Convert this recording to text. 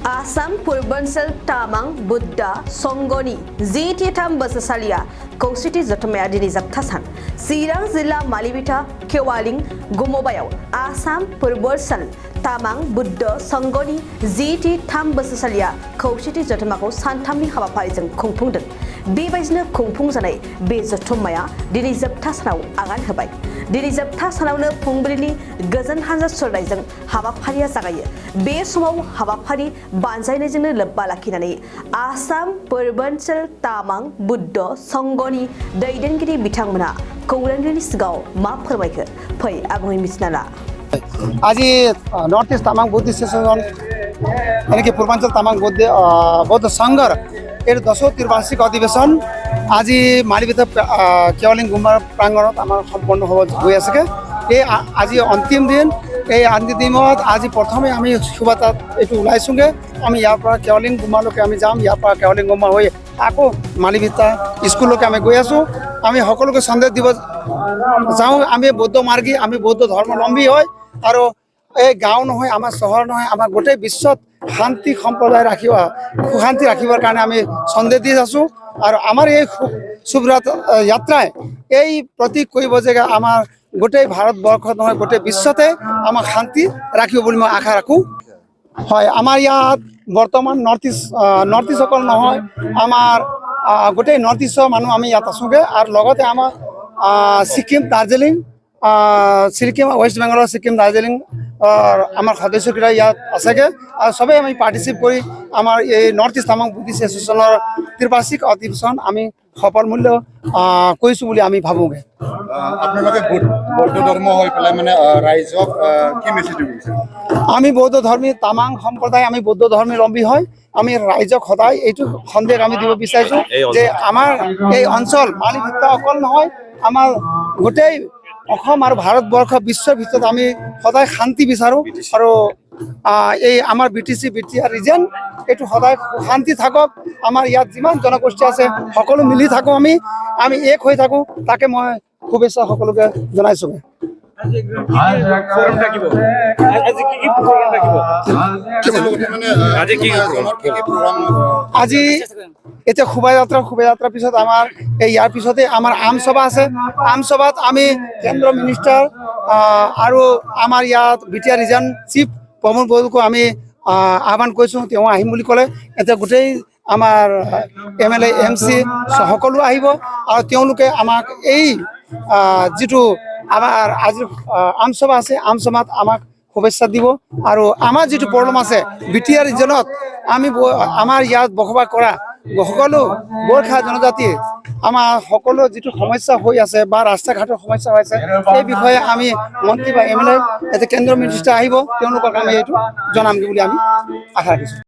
Assam Purbansel Tamang Buddha Songoni ZT Tam Basasalia Kositi Zotomea Dini Zaptasan Sirang Zilla Malibita Kewaling Gumobayo Assam Purbansel Tamang Buddha Songoni ZT Tam Basasalia Kositi Zotomako Santamni Hawaparizan Kungpungden Bebasna Kungpung Zanai Bezotomaya Dini Zaptasanau Agan Habai Dini Zaptasanau Pungbrini Gazan Hansa Sodaizan Hawaparia Zagaya Be Sumo Hawapari Banzainajin Labalakina Assam Purbansel Tamang Buddha Songoni Daidengiri Bitangmana Kourangi Sgao Mapurmaker Pay Abu Misnala Aji Northeast Tamang Buddhist Session এনেকে পূর্বাঞ্চল তামাং বৌদ্ধ সংঘর এর ১০৩ বার্ষিক অধিবেশন আজি মালিবিতা কেওয়ালিং গুম্বার প্রাঙ্গণত আমার সম্পন্ন হয়ে আছে এই আজি অন্তিম দিন এই অন্তিম দিনত আজি প্রথমে আমি সুবাতাত একটু ওলাইছোগে আমি ইয়াৰ পৰা কেওয়ালিং গুম্বালৈকে আমি যাম ইয়াৰ পৰা কেওয়ালিং গুম্বা হৈ আকৌ মালিবিতা স্কুললৈকে আমি গৈ আছো আমি সকলোকে সন্দেশ দিব যাওঁ আমি বৌদ্ধ মাৰ্গী আমি বৌদ্ধ ধৰ্মাৱলম্বী হয় আৰু এই গাঁও নহয় আমাৰ চহৰ নহয় আমাৰ গোটেই বিশ্বত শান্তি সম্প্ৰদায় ৰাখিব শান্তি ৰাখিবৰ কাৰণে আমি সন্দেশ দি আছো আৰু আমাৰ এই শুভৰাত যাত্ৰাই এই প্ৰতীক কৰিব যে আমাৰ গোটেই ভাৰতবৰ্ষত নহয় গোটেই বিশ্বতে আমাৰ শান্তি ৰাখিব বুলি মই আশা ৰাখো হয় আমাৰ ইয়াত বৰ্তমান নৰ্থ ইষ্ট অকল নহয় আমাৰ গোটেই নৰ্থ ইষ্টৰ মানুহ আমি ইয়াত আছোগে আৰু লগতে আমাৰ সিকিম দাৰ্জিলিং সিকিম ওয়েস্ট বেঙ্গলৰ সিকিম দাৰ্জিলিং আমার সদস্যরা ইয়াত আছেগে আর সবাই আমি পার্টিসিপেট করি আমার এই নর্থ ইস্ট তামাং বুদ্ধিস্ট এসোসিয়েশনের ত্রিবার্ষিক অধিবেশন আমি সফল মূল্য কৈছো বুলি আমি ভাবোগে আপনাদের বৌদ্ধ ধর্ম হৈ পেলাই মানে রাইজক কি মেসেজ দিছে আমি বৌদ্ধ ধর্মী তামাং সম্প্রদায় আমি বৌদ্ধ ধৰ্মাৱলম্বী হয় আমি ৰাইজক সদায় এইটো সন্দেশ আমি দিব বিচাৰিছো যে আমাৰ এই অঞ্চল মালিবিতা অকল নহয় আমাৰ গোটেই অসম আৰু ভাৰতবৰ্ষ বিশ্বৰ ভিতৰত আমি সদায় শান্তি বিচাৰো আৰু এই আমাৰ বিটিসি বিটিআৰ ৰিজন এটো সদায় শান্তি থাকক আমাৰ ইয়াত যিমান জনগোষ্ঠী আছে সকলো মিলি থাকো আমি এক হৈ থাকো তাকে মই শুভেচ্ছা সকলোকে জনাইছো আজি এতিয়া শোভাযাত্ৰাৰ পিছত আমাৰ ইয়াৰ পিছতে আমাৰ আমসভা আছে আমসভাত আমি কেন্দ্ৰ মিনিষ্টাৰ আৰু আমাৰ ইয়াত বিটিআৰ ৰিজন চিফ প্ৰমোদ বড়োকো আমি আহ্বান কৰিছো তেওঁ আহিম বুলি ক'লে এতিয়া গোটেই আমাৰ এমএলএ এমসি সকলো আহিব আৰু তেওঁলোকে আমাক এই যেটো আমাৰ আজি আমসভা আছে আমসভাত আমাক শুভেচ্ছা দিব আৰু আমাৰ যেটো প্ৰব্লেম আছে বিটিআৰ ৰিজনত আমি আমাৰ ইয়াত বসবাস কৰা সকলো গোৰ্খা জনজাতি আমাৰ সকলো যেটো সমস্যা হৈ আছে বা ৰাস্তা ঘাটৰ সমস্যা হৈছে এই বিষয়ে আমি মন্ত্ৰী বা এমএলএ এটা কেন্দ্ৰ মিনিষ্টাৰ আহিব তেওঁলোকক আমি এইটো জনাম বুলি আমি আশা ৰাখিছো